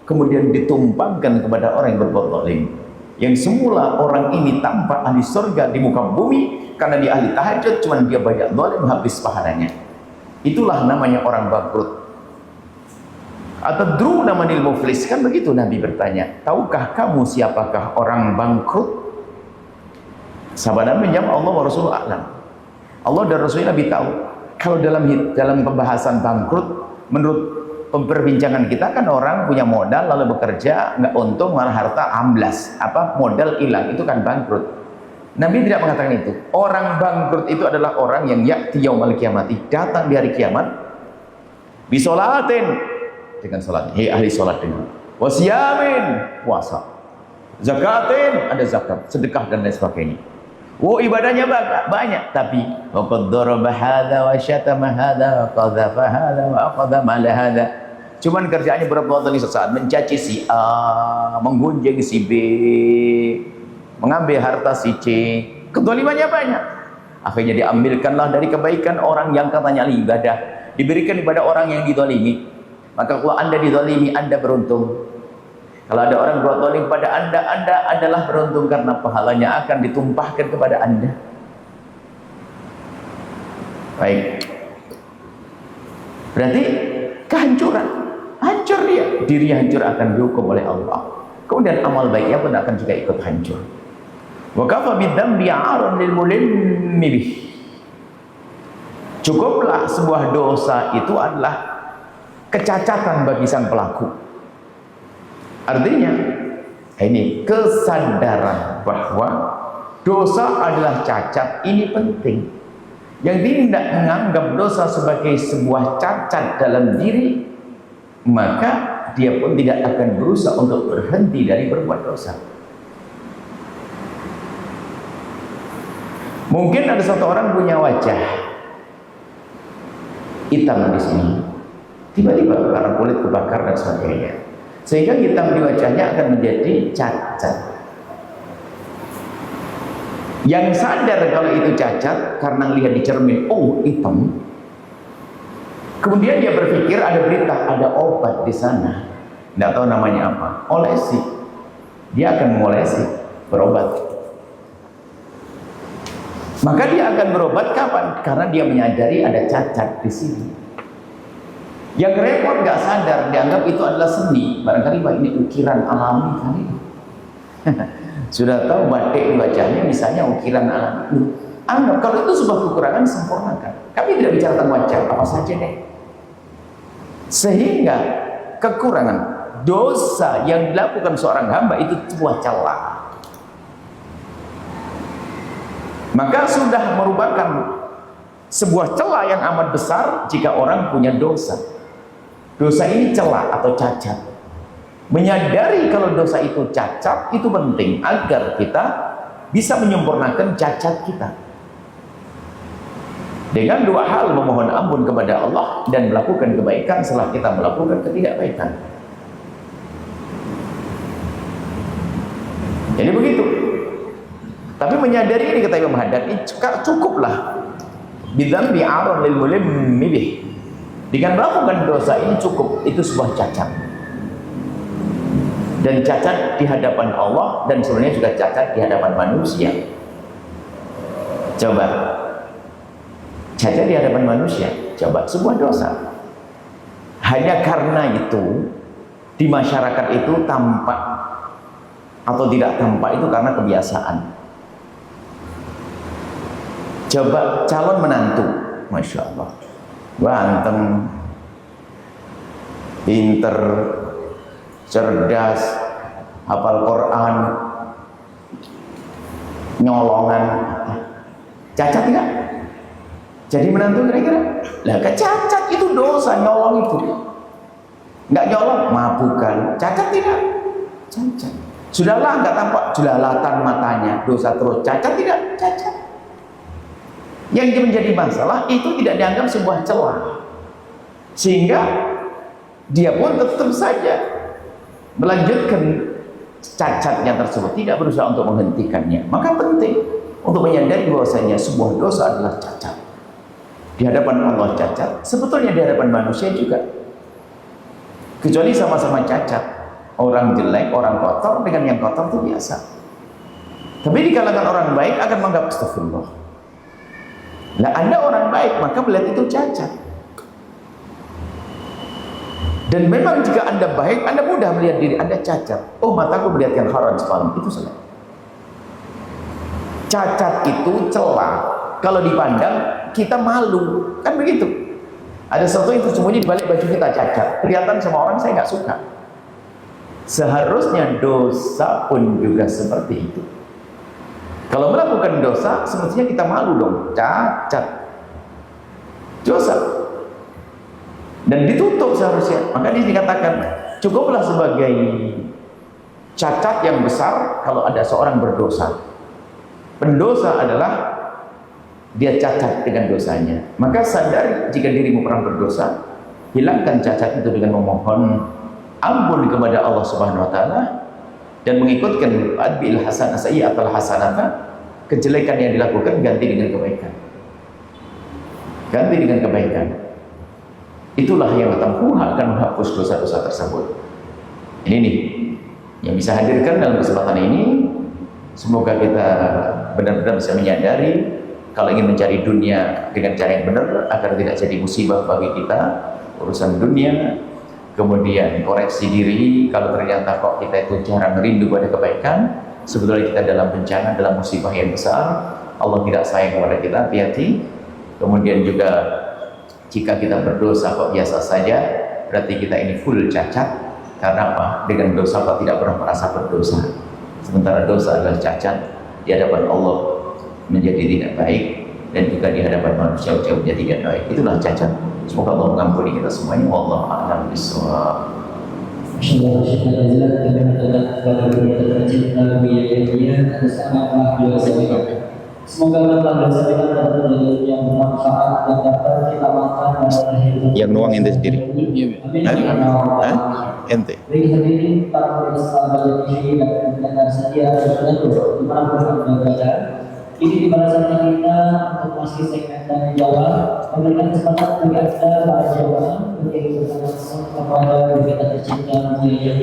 kemudian ditumpangkan kepada orang yang berbuat zalim. Yang semula orang ini tampak ahli surga di muka bumi karena dia ahli tahajud, cuman dia banyak zalim, habis pahalanya. Itulah namanya orang bangkrut. Atadru namanil muflis, kan begitu Nabi bertanya, tahukah kamu siapakah orang bangkrut? Sahabat Nabi menjawab, Allah wa Rasulullah a'lam. Allah dan Rasulullah lebih tahu. Kalau dalam pembahasan bangkrut, menurut perbincangan kita kan orang punya modal lalu bekerja nggak untung, malah harta amblas, modal hilang, itu kan bangkrut. Nabi tidak mengatakan itu. Orang bangkrut itu adalah orang yang ya'ti yaumal qiyamati, datang di hari kiamat bisolatin, dengan salat, ahli salat, dengan wasiyamin, puasa, zakatin, ada zakat, sedekah dan lain sebagainya. Ibadahnya banyak, tapi waqad daraba hadza wa syatama hadza wa qadhafa hadza wa aqadha mala hadza. Cuman kerjaannya berbuat dolim sesaat, mencaci si A, menggunjing si B, mengambil harta si C, kedolimannya banyak. Akhirnya diambilkanlah dari kebaikan orang yang katanya ibadah, diberikan kepada orang yang didolimi. Maka kalau Anda dizalimi, Anda beruntung. Kalau ada orang berbuat zalim pada Anda, Anda adalah beruntung karena pahalanya akan ditumpahkan kepada Anda. Baik. Berarti kehancuran. Hancur dia. Dirinya hancur, akan dihukum oleh Allah. Kemudian amal baiknya pun akan juga ikut hancur. Wa kafa bidzambi 'aran lil mulimmi bih. Cukuplah sebuah dosa itu adalah kecacatan bagi sang pelaku. Artinya ini kesadaran bahwa dosa adalah cacat, ini penting. Yang tidak menganggap dosa sebagai sebuah cacat dalam diri, maka dia pun tidak akan berusaha untuk berhenti dari berbuat dosa. Mungkin ada satu orang punya wajah hitam di sini, tiba-tiba karena kulit kebakar dan sebagainya, sehingga hitam di wajahnya akan menjadi cacat. Yang sadar kalau itu cacat karena lihat di cermin, oh hitam, kemudian dia berpikir ada berita, ada obat di sana, tidak tahu namanya apa, olesi, dia akan mengolesi, berobat. Maka dia akan berobat kapan? Karena dia menyadari ada cacat di sini. Yang repot nggak sadar, dianggap itu adalah seni. Barangkali ini ukiran alami kali. Sudah tahu batik di wajahnya misalnya ukiran alami. Anggap kalau itu sebuah kekurangan, sempurnakan. Kami tidak bicara tentang wajah, apa saja deh. Sehingga kekurangan, dosa yang dilakukan seorang hamba itu sebuah celah. Maka sudah merupakan sebuah celah yang amat besar jika orang punya dosa. Dosa ini celah atau cacat. Menyadari kalau dosa itu cacat itu penting agar kita bisa menyempurnakan cacat kita. Dengan dua hal, memohon ampun kepada Allah dan melakukan kebaikan setelah kita melakukan ketidakbaikan. Jadi begitu. Tapi menyadari ini, kata Imam Haddad, ini cukuplah. Bidzambi 'aran lil mulimmi bih. Dengan melakukan dosa ini cukup, itu sebuah cacat. Dan cacat di hadapan Allah, dan sebenarnya juga cacat di hadapan manusia. Coba. Cacat di hadapan manusia, coba sebuah dosa. Hanya karena itu di masyarakat itu tampak atau tidak tampak itu karena kebiasaan. Coba calon menantu, Masya Allah, ganteng, pinter, cerdas, hafal Quran, nyolongan, cacat tidak? Jadi menantu kira-kira? Lah cacat itu dosa, nyolong itu. Nggak nyolong, mabukan, cacat tidak? Cacat. Sudahlah nggak tampak jelalatan matanya, dosa terus, cacat tidak? Cacat. Yang menjadi masalah itu tidak dianggap sebuah celah, sehingga dia pun tetap saja melanjutkan cacatnya tersebut, tidak berusaha untuk menghentikannya. Maka penting untuk menyadari bahwasanya sebuah dosa adalah cacat. Di hadapan Allah cacat, sebetulnya di hadapan manusia juga. Kecuali sama-sama cacat. Orang jelek, orang kotor dengan yang kotor itu biasa. Tapi di kalangan orang baik akan menganggap astagfirullah. Nah, Anda orang baik, maka melihat itu cacat. Dan memang jika Anda baik, Anda mudah melihat diri Anda cacat. Oh, mataku melihat yang haram semalam, itu salah. Cacat itu celah. Kalau dipandang, kita malu. Kan begitu. Ada sesuatu yang tersembunyi di balik baju kita cacat. Kelihatan sama orang, saya nggak suka. Seharusnya dosa pun juga seperti itu. Kalau melakukan dosa, semestinya kita malu dong, cacat, dosa, dan ditutup seharusnya. Maka dia dikatakan cukuplah sebagai cacat yang besar kalau ada seorang berdosa. Pendosa adalah dia cacat dengan dosanya. Maka sadari jika dirimu pernah berdosa, hilangkan cacat itu dengan memohon ampun kepada Allah Subhanahu wa taala dan mengikutkan adbil hasanah sayyi'atal hasanata, kejelekan yang dilakukan ganti dengan kebaikan. Ganti dengan kebaikan. Itulah yang akan menghapus dosa-dosa tersebut. Ini nih yang bisa hadirkan dalam kesempatan ini. Semoga kita benar-benar bisa menyadari kalau ingin mencari dunia dengan cara yang benar agar tidak jadi musibah bagi kita urusan dunia. Kemudian koreksi diri kalau ternyata kok kita itu jarang rindu pada kebaikan, sebetulnya kita dalam bencana, dalam musibah yang besar, Allah tidak sayang kepada kita, hati-hati. Kemudian juga jika kita berdosa kok biasa saja, berarti kita ini full cacat. Karena apa? Dengan dosa kok tidak pernah merasa berdosa. Sementara dosa adalah cacat di hadapan Allah menjadi tidak baik, dan juga di hadapan manusia menjadi tidak baik. Itulah cacat. Semoga Allah mengampuni kita semuanya. Wallahu a'lam bishawab. Insyaallah syukur jazakallahu khairan kepada beliau tercinta Buya bersama beliau sekalian. Semoga Allah bersama kita yang bermanfaat dan dapat kita makan pada akhir. Yang nuang ente sendiri. Ente. Bagi hadirin para pemirsa Bayan TV dan pendengar setia Rasulullah dimanapun berada. Ini di saatnya kita untuk masih segmen tanya jawab, memberikan kesempatan bagi Anda para jawab menjadi langsung kepada kita tercinta Buya.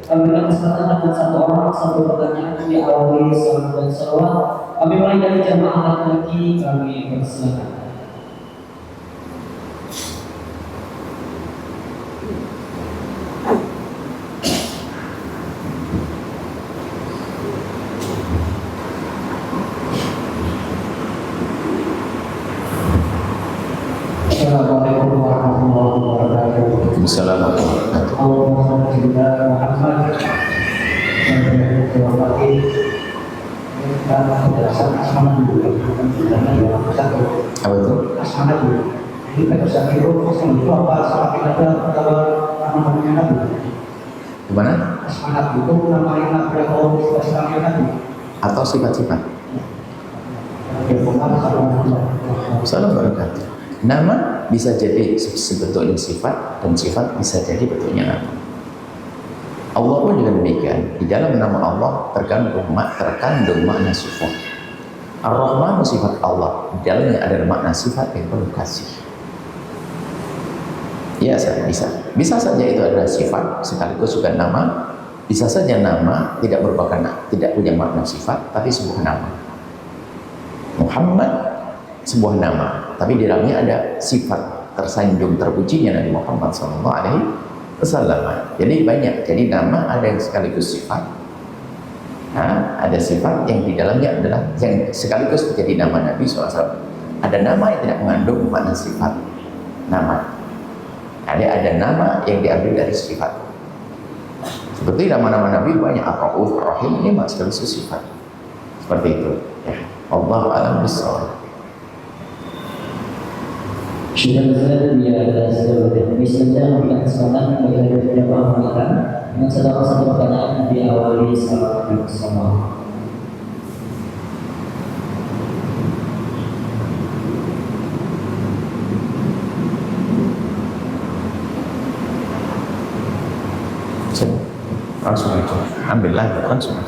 Memberikan kesempatan untuk satu orang satu pertanyaan di awali salam dan salawat. Kami mulai dari jamaah laki-laki, kami persilakan. Assalamualaikum warahmatullahi wabarakatuh. Assalamualaikum warahmatullahi wabarakatuh. Muhammad dan Terwakil kita penjelasan asmana dulu. Apa itu? Asmana dulu. Jadi pada saat itu apa semakin ada kalau namanya Nabi. Gimana? Asmana itu namanya Nabi atau semakin Nabi Atau sifat-sifat? Assalamualaikum. Nama bisa jadi sebetulnya sifat, dan sifat bisa jadi bentuknya nama. Allah pun juga demikian. Di dalam nama Allah terkandung makna sifat. Ar-Rahman sifat Allah. Di dalamnya ada makna sifat yang penuh kasih. Ya, bisa saja itu adalah sifat sekaligus juga nama. Bisa saja nama tidak punya makna sifat, tapi sebuah nama. Muhammad sebuah nama, tapi di dalamnya ada sifat tersanjung terpujinya Nabi Muhammad SAW. Jadi banyak. Jadi nama ada yang sekaligus sifat. Nah, ada sifat yang di dalamnya adalah yang sekaligus menjadi nama Nabi SAW. Ada nama yang tidak mengandung makna sifat nama. Ada nama yang diambil dari sifat. Seperti nama-nama Nabi banyak, Ar-Rauf, Ar-Rahim, ini masih sifat. Seperti itu. Ya. Allah a'lam bishawab. Sudah besar dia ada seluruh bisa saja memberikan kesempatan bagi beberapa wanita dengan satu pertanyaan diawali sama. Sini. Langsung aja. Ambil lagi langsung.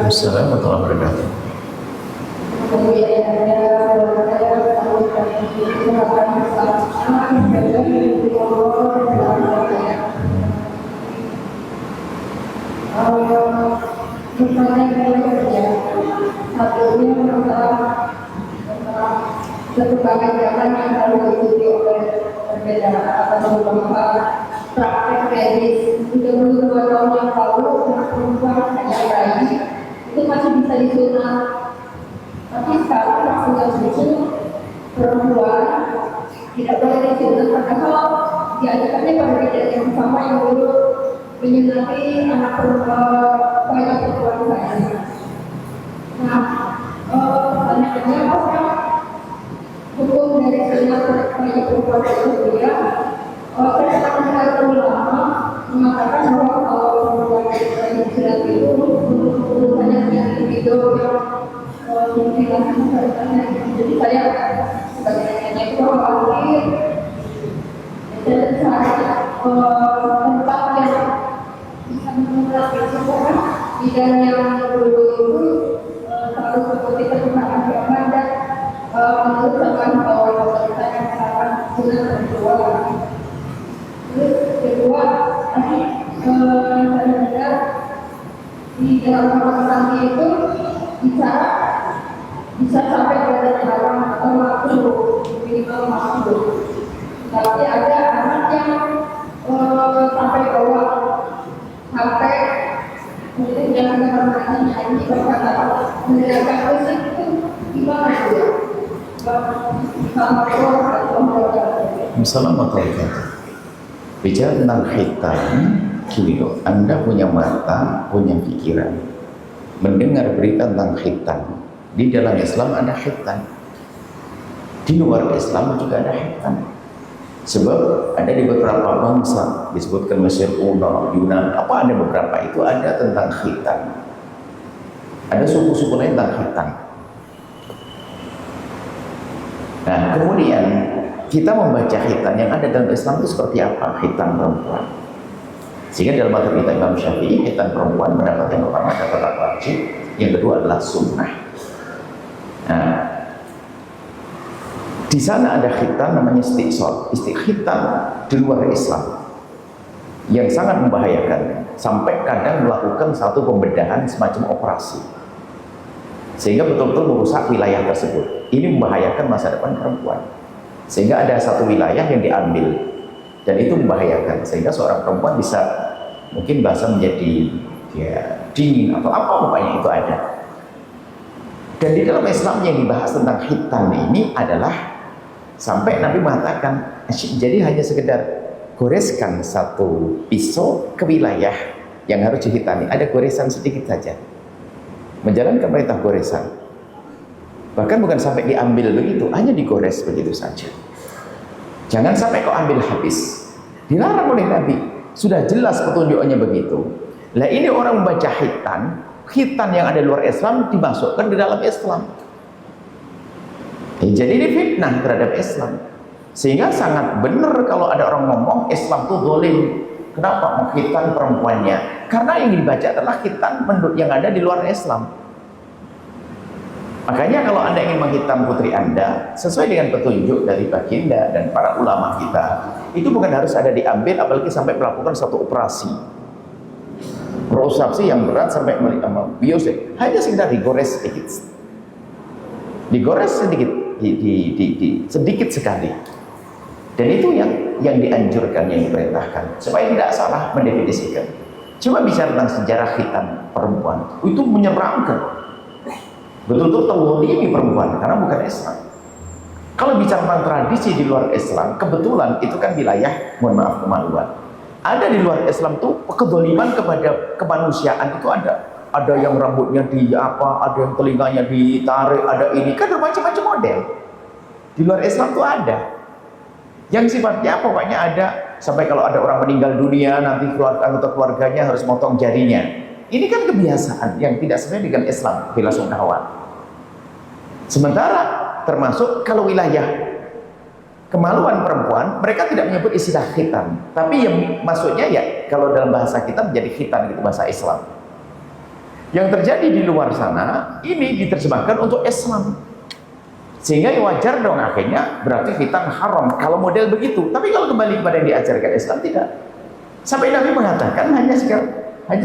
Assalamualaikum warahmatullahi wabarakatuh. Berbagai jalan yang selalu diikuti oleh berbeda atau beberapa praktek medis. Sudah dulu 2 tahun yang lalu anak perempuan hanya bayi itu masih bisa disunat, tapi sekarang waktunya itu perempuan tidak boleh disunat padahal diajarkannya pada kejadian yang sama yang dulu menyunati anak perempuan bayi perempuan saya. Nah, pertanyaannya apa? Hukum dari sunat bayi perempuan itu dia terkadang ulama mengatakan bahwa kalau perempuan bayi sunat itu untuk banyak yang individu yang dilakukan. Jadi saya sebagai itu khawatir dan saya tempat yang bisa menerapkan sekarang bidang yang dulu itu selalu seperti terbukaan agama dan menurut teman bahwa saya mengatakan sudah berjuang. Terus kedua, tadi saya dengar di dalam orang itu bisa sampai pada haram atau makruh, minimal makruh. Tapi ada anak yang sampai bawa HP, kemudian jangan kemana-mana nyanyi berkata mendengarkan musik itu gimana ya? Assalamualaikum. Bicara tentang khitan, gini loh, Anda punya mata, punya pikiran, mendengar berita tentang khitan. Di dalam Islam ada khitan, di luar Islam juga ada khitan. Sebab ada di beberapa bangsa, disebutkan Mesir kuno, Yunan, apa ada beberapa itu ada tentang khitan. Ada suku-suku lain tentang khitan. Nah, kemudian kita membaca khitan yang ada dalam Islam itu seperti apa? Khitan perempuan. Sehingga dalam mazhab kita Imam Syafi'i, khitan perempuan mendapat yang pertama adalah wajib, yang kedua adalah sunnah. Nah, di sana ada khitan namanya istiqsal. Khitan di luar Islam yang sangat membahayakan, sampai kadang melakukan satu pembedahan semacam operasi, sehingga betul-betul merusak wilayah tersebut. Ini membahayakan masa depan perempuan, sehingga ada satu wilayah yang diambil dan itu membahayakan, sehingga seorang perempuan bisa mungkin bahasa menjadi ya, dingin atau apa pokoknya itu ada. Dan di dalam Islam yang dibahas tentang khitan ini adalah sampai Nabi mengatakan jadi hanya sekedar goreskan satu pisau ke wilayah yang harus dihitani, ada goresan sedikit saja, menjalankan perintah goresan. Bahkan bukan sampai diambil begitu, hanya digores begitu saja. Jangan sampai kau ambil habis. Dilarang oleh Nabi. Sudah jelas petunjukannya begitu. Lah ini orang membaca khitan yang ada di luar Islam dimasukkan di dalam Islam. Jadi ini fitnah terhadap Islam. Sehingga sangat benar kalau ada orang ngomong Islam itu zalim. Kenapa mengkhitan perempuannya? Karena yang dibaca adalah khitan yang ada di luar Islam. Makanya kalau Anda ingin menghitam putri Anda sesuai dengan petunjuk dari baginda dan para ulama kita, itu bukan harus ada diambil, apalagi sampai melakukan satu operasi prosapsi yang berat sampai bios, hanya sekedar digores sedikit, sedikit, sedikit sekali. Dan itu yang dianjurkan, yang diperintahkan, supaya tidak salah mendefinisikan. Coba bicara tentang sejarah khitan perempuan, itu menyeramkan. Betul-betul terwolimi perempuan karena bukan Islam. Kalau bicara tentang tradisi di luar Islam, kebetulan itu kan wilayah, mohon maaf, kemaluan. Ada di luar Islam tuh kezaliman kepada kemanusiaan itu ada. Ada yang rambutnya ada yang telinganya ditarik, ada ini kan bermacam-macam model. Di luar Islam tuh ada. Yang sifatnya pokoknya ada, sampai kalau ada orang meninggal dunia nanti anggota keluarganya harus motong jarinya. Ini kan kebiasaan yang tidak sesuai dengan Islam, bela sungkawa. Sementara termasuk kalau wilayah kemaluan perempuan, mereka tidak menyebut istilah khitan, tapi yang maksudnya ya kalau dalam bahasa kita menjadi khitan gitu, bahasa Islam. Yang terjadi di luar sana ini diterjemahkan untuk Islam, sehingga wajar dong akhirnya berarti khitan haram kalau model begitu. Tapi kalau kembali kepada yang diajarkan Islam tidak. Sampai Nabi mengatakan hanya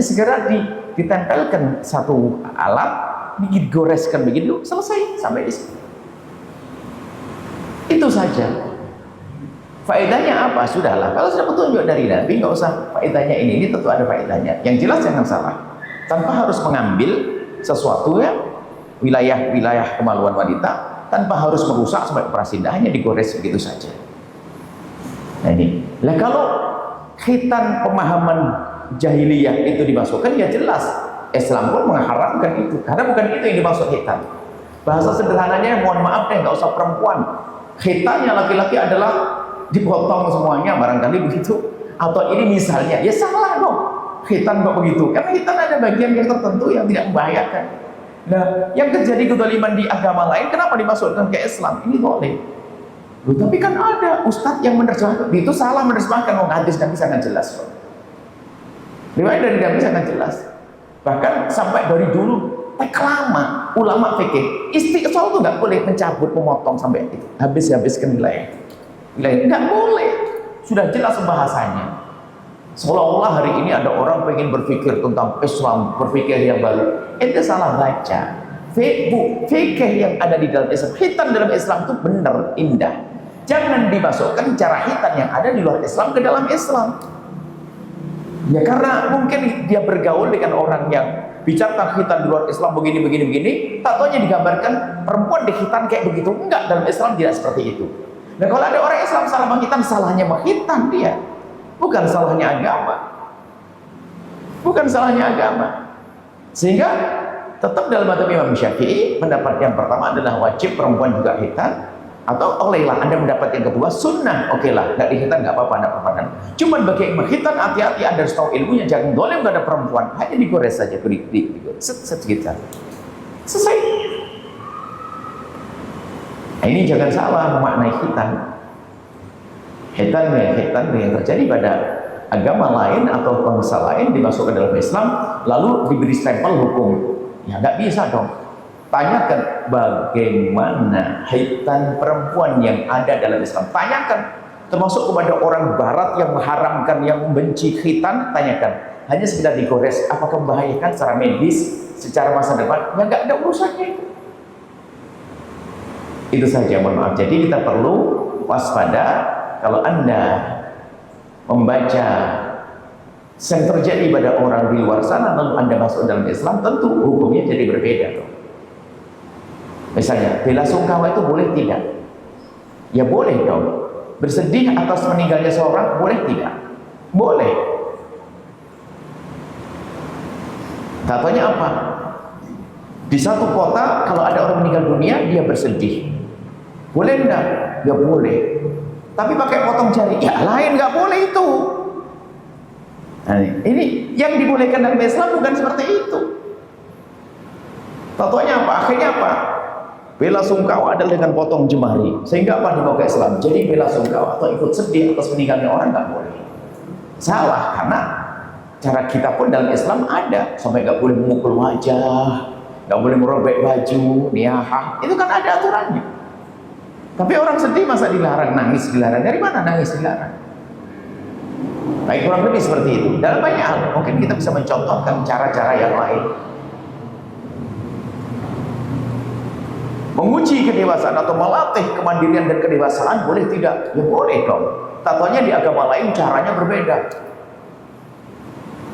segera ditempelkan satu alat, digoreskan begitu, selesai sampai di sini. Itu saja. Faedahnya apa? Sudahlah. Kalau sudah petunjuk dari Nabi, nggak usah faedahnya ini tentu ada faedahnya. Yang jelas jangan salah. Tanpa harus mengambil sesuatu ya wilayah kemaluan wanita, tanpa harus merusak sampai operasi, hanya digores begitu saja. Nah ini. Nah kalau khitan pemahaman jahiliyah itu dimasukkan, ya jelas Islam pun mengharamkan itu, karena bukan itu yang dimaksud khitan. Bahasa sederhananya, mohon maaf deh, nggak usah perempuan. Khitannya laki-laki adalah dipotong semuanya, barangkali begitu. Atau ini misalnya, ya salah dong. Khitan kok begitu? Karena khitan ada bagian yang tertentu yang tidak membahayakan. Nah, yang terjadi kezaliman di agama lain, kenapa dimasukkan ke Islam? Ini boleh. Loh, tapi kan ada ustadz yang menerjemahkan, itu salah menerjemahkan. Hadis Nabi sangat jelas. Riwayat dari Nabi sangat jelas. Bahkan sampai dari dulu, lama ulama fikih istiqsal itu nggak boleh mencabut, memotong sampai itu habiskan wilayah. Nggak boleh. Sudah jelas bahasanya. Seolah-olah hari ini ada orang pengen berpikir tentang Islam, berpikir yang baru. Itu salah baca. Fikih yang ada di dalam Islam, khitan dalam Islam itu benar, indah. Jangan dimasukkan cara khitan yang ada di luar Islam ke dalam Islam. Ya karena mungkin dia bergaul dengan orang yang bicara tentang khitan di luar Islam begini, tak taunya digambarkan perempuan dikhitan kayak begitu. Enggak, dalam Islam tidak seperti itu. Nah kalau ada orang Islam salah menghitan, salahnya menghitan dia, bukan salahnya agama, bukan salahnya agama. Sehingga tetap dalam madzhab Imam Syafi'i, pendapat yang pertama adalah wajib perempuan juga khitan, atau olehlah Anda mendapat yang kedua sunnah, oke lah, nggak dihitan nggak apa-apa, nggak apa-apa. Cuman bagi yang menghitan, hati-hati, Anda harus tahu ilmunya, jangan boleh nggak ada perempuan, hanya digores saja, sedikit, selesai. Nah, ini jangan salah memaknai khitan. Khitan yang terjadi pada agama lain atau bangsa lain dimasukkan dalam Islam, lalu diberi stempel hukum. Ya nggak bisa dong. Tanyakan bagaimana khitan perempuan yang ada dalam Islam. Tanyakan, termasuk kepada orang Barat yang mengharamkan, yang membenci khitan, tanyakan. Hanya sekedar digores, apakah membahayakan secara medis, secara masa depan? Ya nggak ada urusannya itu. Itu saja, mohon maaf. Jadi kita perlu waspada kalau Anda membaca yang terjadi pada orang di luar sana, lalu Anda masuk dalam Islam, tentu hukumnya jadi berbeda. Misalnya, bela sungkawa itu boleh tidak? Ya boleh dong. Bersedih atas meninggalnya seorang, boleh tidak? Boleh. Contohnya apa? Di satu kota, kalau ada orang meninggal dunia, dia bersedih. Boleh enggak? Ya boleh. Tapi pakai potong jari, ya lain nggak boleh itu. Nah, ini yang dibolehkan dalam Islam bukan seperti itu. Contohnya apa? Akhirnya apa? Bela sungkawa adalah dengan potong jemari. Sehingga apa dibawa ke Islam? Jadi bela sungkawa atau ikut sedih atas meninggalnya orang nggak boleh. Salah, karena cara kita pun dalam Islam ada. Sampai nggak boleh memukul wajah, nggak boleh merobek baju, niyahah. Itu kan ada aturannya. Tapi orang sedih masa dilarang, nangis dilarang? Dari mana nangis dilarang? Baik, kurang lebih seperti itu. Dalam banyak hal, mungkin kita bisa mencontohkan cara-cara yang lain. Menguji kedewasaan atau melatih kemandirian dan kedewasaan boleh tidak? Ya boleh dong. Tatonya di agama lain caranya berbeda.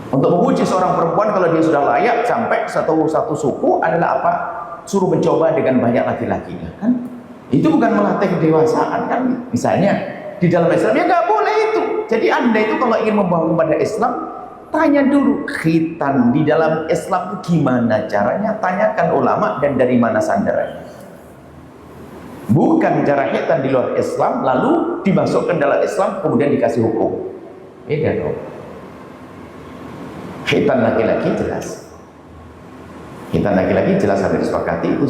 Untuk menguji seorang perempuan kalau dia sudah layak sampai satu suku adalah apa? Suruh mencoba dengan banyak laki-lakinya, kan? Itu bukan melatih kedewasaan, kan? Misalnya di dalam Islam ya nggak boleh itu. Jadi Anda itu kalau ingin membawa kepada Islam, tanya dulu khitan di dalam Islam itu gimana caranya, tanyakan ulama dan dari mana sandarannya. Bukan cara khitan di luar Islam lalu dimasukkan dalam Islam kemudian dikasih hukum. Beda dong. Khitan laki-laki jelas. Khitan laki-laki jelas ada disepakati itu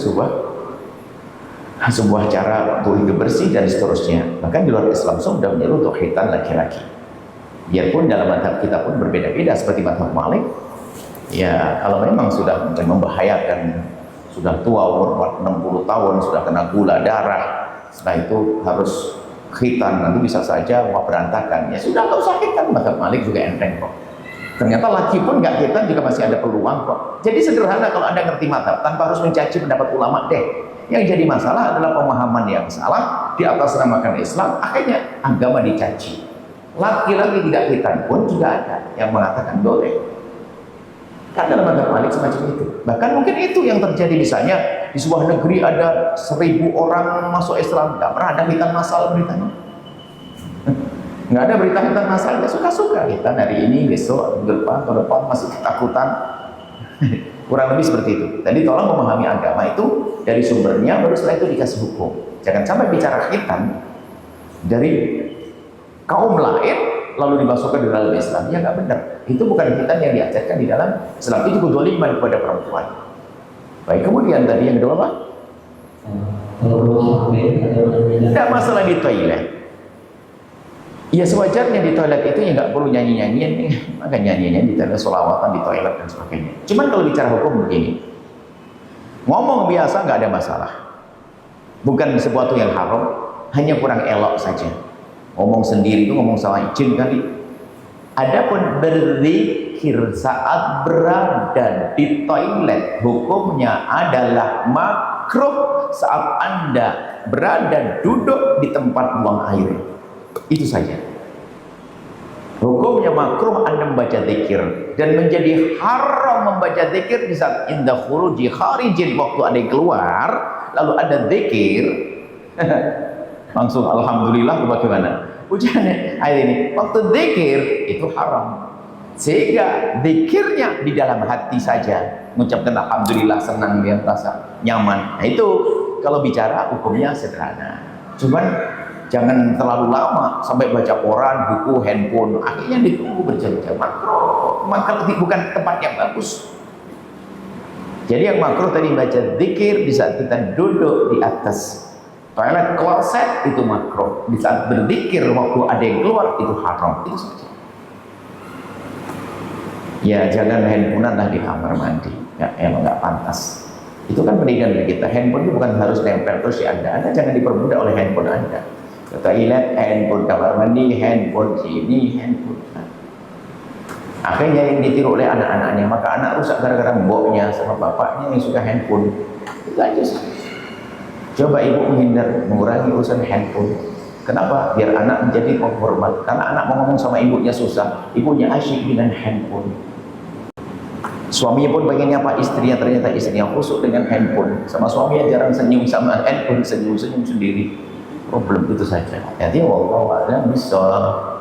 sebuah cara untuk hidup bersih dan seterusnya. Bahkan di luar Islam sudah menyuruh untuk khitan laki-laki. Biarpun dalam madhab kita pun berbeda-beda seperti madhab Malik. Ya kalau memang sudah membahayakan, sudah tua umur 60 tahun, sudah kena gula darah, setelah itu harus khitan, nanti bisa saja wah berantakan. Ya sudah nggak usah khitan, madhab Malik juga enteng kok. Ternyata laki pun nggak khitan juga masih ada peluang kok. Jadi sederhana kalau Anda ngerti madhab tanpa harus mencaci pendapat ulama deh. Yang jadi masalah adalah pemahaman yang salah di atas namakan Islam, akhirnya agama dicaci. Laki-laki tidak khitan pun juga ada yang mengatakan boleh. Kan dalam madhab Malik semacam itu. Bahkan mungkin itu yang terjadi, misalnya di sebuah negeri ada 1000 orang masuk Islam, nggak pernah ada khitan massal beritanya. Nggak ada berita khitan massal, ya suka-suka khitan hari ini, besok, depan masih ketakutan. Kurang lebih seperti itu. Jadi tolong memahami agama itu dari sumbernya, baru setelah itu dikasih hukum. Jangan sampai bicara khitan dari kaum lain lalu dimasukkan di dalam Islam. Ya nggak benar. Itu bukan khitan yang diajarkan di dalam Islam. Itu kedzaliman kepada perempuan. Baik, kemudian tadi yang kedua apa? Tidak masalah di toilet. Ya sewajarnya di toilet itu ya nggak perlu nyanyi-nyanyian nih. Maka nyanyi-nyanyian di toilet, sholawatan di toilet dan sebagainya. Cuman kalau bicara hukum begini, ngomong biasa nggak ada masalah. Bukan sesuatu yang haram, hanya kurang elok saja. Ngomong sendiri itu ngomong sama izin kali. Adapun berzikir saat berada di toilet, hukumnya adalah makruh saat Anda berada duduk di tempat buang air. Itu saja. Hukumnya makruh Anda membaca zikir, dan menjadi haram membaca zikir di saat indah khuruji kharijin, waktu ada yang keluar lalu ada zikir langsung alhamdulillah atau bagaimana ujarnya ayat ini, waktu zikir itu haram. Sehingga zikirnya di dalam hati saja, mengucapkan alhamdulillah, senang, dia merasa nyaman. Nah itu kalau bicara hukumnya sederhana. Cuman jangan terlalu lama sampai baca koran, buku, handphone, akhirnya ditunggu berjam-jam. Makruh, maka bukan tempat yang bagus. Jadi yang makruh tadi baca zikir di saat kita duduk di atas toilet, kloset itu makruh. Di saat berzikir waktu ada yang keluar itu haram. Itu saja. Ya jangan handphonean lah di kamar mandi. Ya emang nggak pantas. Itu kan pendidikan dari kita. Handphone itu bukan harus nempel terus di Anda. Anda jangan diperbudak oleh handphone Anda. Ke toilet, handphone, kamar mandi, handphone, sini, handphone. Akhirnya yang ditiru oleh anak-anaknya, maka anak rusak gara-gara mboknya sama bapaknya yang suka handphone. Itu aja sih. Coba ibu menghindar, mengurangi urusan handphone. Kenapa? Biar anak menjadi penghormat. Karena anak mau ngomong sama ibunya susah, ibunya asyik dengan handphone. Suaminya pun pengen nyapa istrinya, ternyata istrinya khusyuk dengan handphone. Sama suaminya jarang senyum, sama handphone senyum-senyum sendiri. Problem itu saja. Jadi wallahu a'lam bishawab.